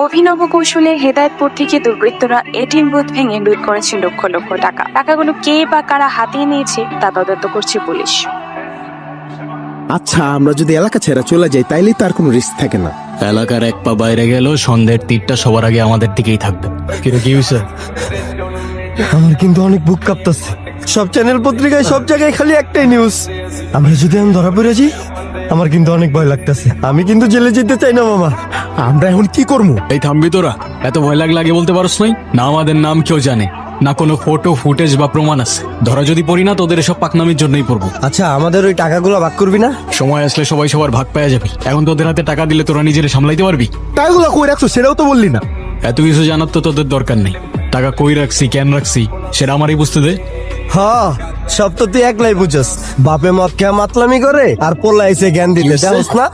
অভিনব কৌশলে হেদায়েতপুর থেকে দুর্বৃত্তরা এটিএম বুথ ভেঙে লুট করেছে লক্ষ লক্ষ টাকা। টাকাগুলো কে বা কারা হাতিয়ে নিয়েছে তা তদন্ত করছে পুলিশ। আচ্ছা, আমরা যদি এলাকা ছেড়ে চলে যাই তাইলে তার কোনো রিস্ক থাকে না। এলাকার এক পা বাইরে গেল, সন্ধ্যের তীরটা সবার আগে আমাদের দিকেই থাকবে। কি হয়েছে? আমার কিন্তু অনেক বুক কাঁপতাছে। সব চ্যানেল পত্রিকায় সব জায়গায় খালি একটাই নিউজ। আমরা যদি আমি ধরা পড়েছি, আমার কিন্তু অনেক ভয় লাগতেছে। আমি কিন্তু জেলে যেতে চাই না মামা। আমরা এখন কি করবো? এই থামবি তোরা? এত ভয় লাগলে আগে বলতে পারস নাই? না আমাদের নাম কেউ জানে না, কোনো ফটো ফুটেজ বা প্রমাণ আছে। ধরা যদি পড়ি না, তোদের এসব পাকনামির জন্যই পড়বো। আচ্ছা, আমাদের ওই টাকাগুলো ভাগ করবি না? সময় আসলে সবাই সবার ভাগ পেয়ে যাবি। এখন তোদের হাতে টাকা দিলে তোরা নিজেরা সামলাইতে পারবি? টাকাগুলো কই রাখছো সেটাও তো বললি না। এত কিছু জানার তো তোদের দরকার নেই। টাকা কই রাখছি, কেন রাখছি, সেটা আমারই বুঝতে দে। হ্যাঁ, সব তো তুই একলাই বুঝছস। বাপে মদ খেয়া মাতলামি করে আর পোলা এসে জ্ঞান দিতে, জানোস না?